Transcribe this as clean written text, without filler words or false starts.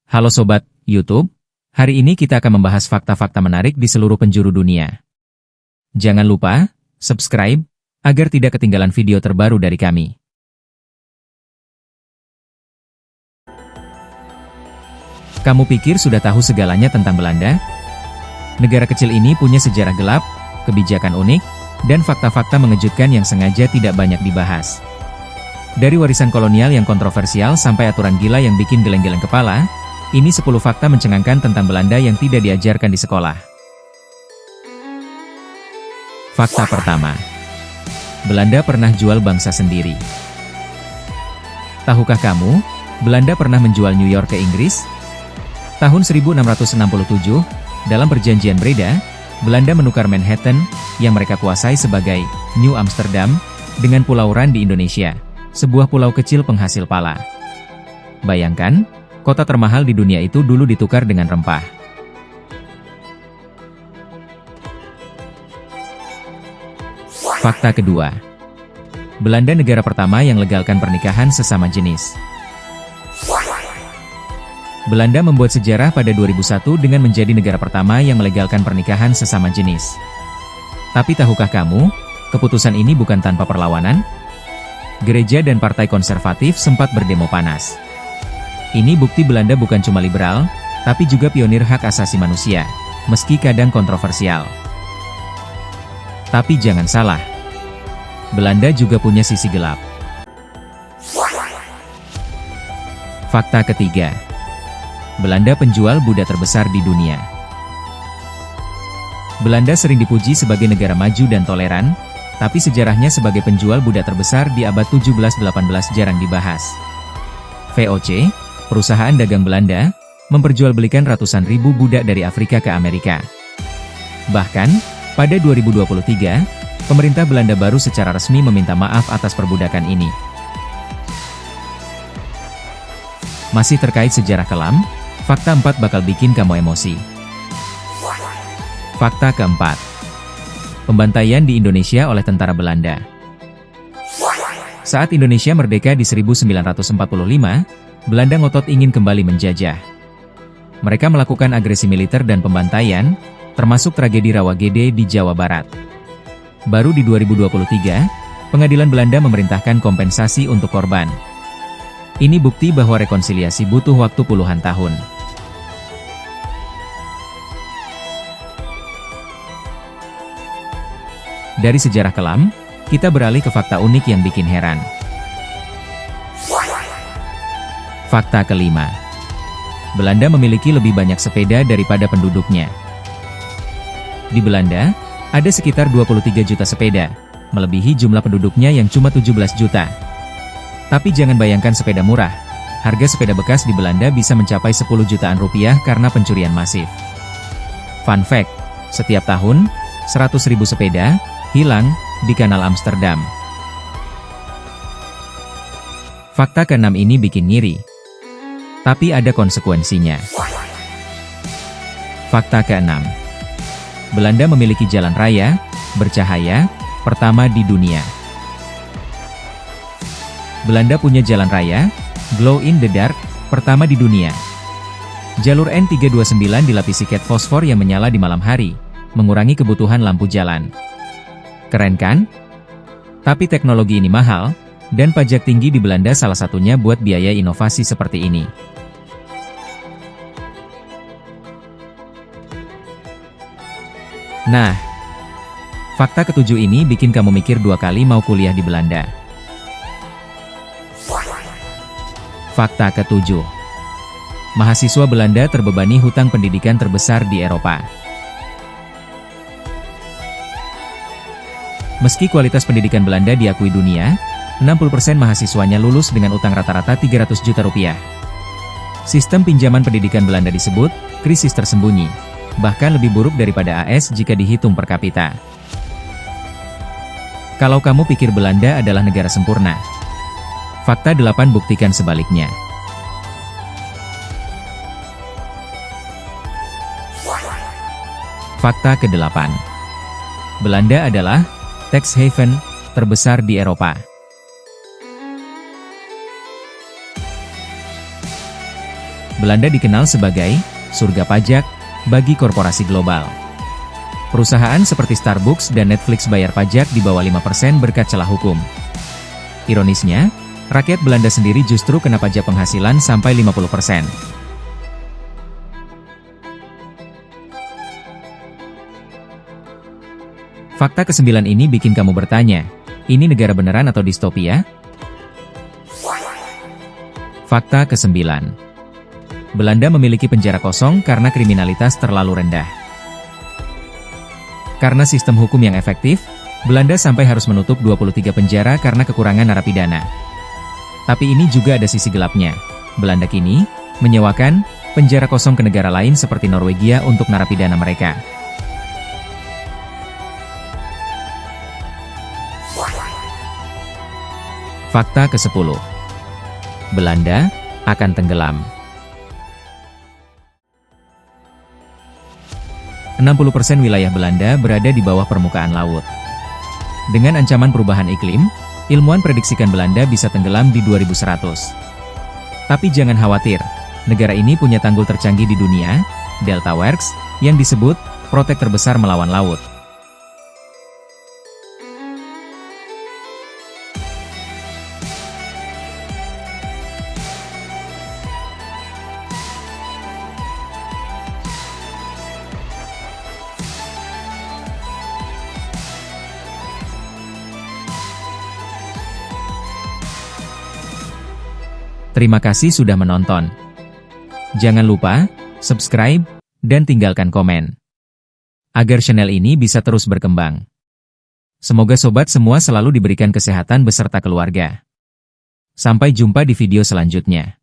Halo Sobat YouTube, hari ini kita akan membahas fakta-fakta menarik di seluruh penjuru dunia. Jangan lupa, subscribe, agar tidak ketinggalan video terbaru dari kami. Kamu pikir sudah tahu segalanya tentang Belanda? Negara kecil ini punya sejarah gelap, kebijakan unik, dan fakta-fakta mengejutkan yang sengaja tidak banyak dibahas. Dari warisan kolonial yang kontroversial sampai aturan gila yang bikin geleng-geleng kepala, ini 10 fakta mencengangkan tentang Belanda yang tidak diajarkan di sekolah. Fakta pertama. Belanda pernah jual bangsa sendiri. Tahukah kamu, Belanda pernah menjual New York ke Inggris? Tahun 1667, dalam perjanjian Breda, Belanda menukar Manhattan, yang mereka kuasai sebagai New Amsterdam, dengan Pulau Ran di Indonesia, sebuah pulau kecil penghasil pala. Bayangkan, kota termahal di dunia itu dulu ditukar dengan rempah. Fakta kedua. Belanda negara pertama yang legalkan pernikahan sesama jenis. Belanda membuat sejarah pada 2001 dengan menjadi negara pertama yang melegalkan pernikahan sesama jenis. Tapi tahukah kamu, keputusan ini bukan tanpa perlawanan? Gereja dan partai konservatif sempat berdemo panas. Ini bukti Belanda bukan cuma liberal, tapi juga pionir hak asasi manusia, meski kadang kontroversial. Tapi jangan salah, Belanda juga punya sisi gelap. Fakta ketiga. Belanda penjual Buddha terbesar di dunia. Belanda sering dipuji sebagai negara maju dan toleran, tapi sejarahnya sebagai penjual Buddha terbesar di abad 17-18 jarang dibahas. VOC, perusahaan dagang Belanda, memperjualbelikan ratusan ribu budak dari Afrika ke Amerika. Bahkan, pada 2023, pemerintah Belanda baru secara resmi meminta maaf atas perbudakan ini. Masih terkait sejarah kelam, fakta 4 bakal bikin kamu emosi. Fakta keempat. Pembantaian di Indonesia oleh tentara Belanda. Saat Indonesia merdeka di 1945, Belanda ngotot ingin kembali menjajah. Mereka melakukan agresi militer dan pembantaian, termasuk tragedi Rawagede di Jawa Barat. Baru di 2023, pengadilan Belanda memerintahkan kompensasi untuk korban. Ini bukti bahwa rekonsiliasi butuh waktu puluhan tahun. Dari sejarah kelam, kita beralih ke fakta unik yang bikin heran. Fakta kelima. Belanda memiliki lebih banyak sepeda daripada penduduknya. Di Belanda, ada sekitar 23 juta sepeda, melebihi jumlah penduduknya yang cuma 17 juta. Tapi jangan bayangkan sepeda murah. Harga sepeda bekas di Belanda bisa mencapai 10 jutaan rupiah karena pencurian masif. Fun fact, setiap tahun, 100.000 sepeda hilang di Kanal Amsterdam. Fakta keenam ini bikin ngiri. Tapi ada konsekuensinya. Fakta keenam. Belanda memiliki jalan raya bercahaya pertama di dunia. Belanda punya jalan raya glow in the dark pertama di dunia. Jalur N329 dilapisi cat fosfor yang menyala di malam hari, mengurangi kebutuhan lampu jalan. Keren kan? Tapi teknologi ini mahal, dan pajak tinggi di Belanda salah satunya buat biaya inovasi seperti ini. Nah, fakta ketujuh ini bikin kamu mikir 2 kali mau kuliah di Belanda. Fakta ketujuh. Mahasiswa Belanda terbebani hutang pendidikan terbesar di Eropa. Meski kualitas pendidikan Belanda diakui dunia, 60% mahasiswanya lulus dengan utang rata-rata 300 juta rupiah. Sistem pinjaman pendidikan Belanda disebut krisis tersembunyi, bahkan lebih buruk daripada AS jika dihitung per kapita. Kalau kamu pikir Belanda adalah negara sempurna, fakta 8 buktikan sebaliknya. Fakta ke-8. Belanda adalah tax haven terbesar di Eropa. Belanda dikenal sebagai surga pajak bagi korporasi global. Perusahaan seperti Starbucks dan Netflix bayar pajak di bawah 5% berkat celah hukum. Ironisnya, rakyat Belanda sendiri justru kena pajak penghasilan sampai 50%. Fakta ke-9 ini bikin kamu bertanya, ini negara beneran atau distopia? Fakta ke-9. Belanda memiliki penjara kosong karena kriminalitas terlalu rendah. Karena sistem hukum yang efektif, Belanda sampai harus menutup 23 penjara karena kekurangan narapidana. Tapi ini juga ada sisi gelapnya. Belanda kini menyewakan penjara kosong ke negara lain seperti Norwegia untuk narapidana mereka. Fakta ke-10. Belanda akan tenggelam. 60% wilayah Belanda berada di bawah permukaan laut. Dengan ancaman perubahan iklim, ilmuwan prediksikan Belanda bisa tenggelam di 2100. Tapi jangan khawatir, negara ini punya tanggul tercanggih di dunia, Delta Works, yang disebut protek terbesar melawan laut. Terima kasih sudah menonton. Jangan lupa subscribe dan tinggalkan komen, agar channel ini bisa terus berkembang. Semoga sobat semua selalu diberikan kesehatan beserta keluarga. Sampai jumpa di video selanjutnya.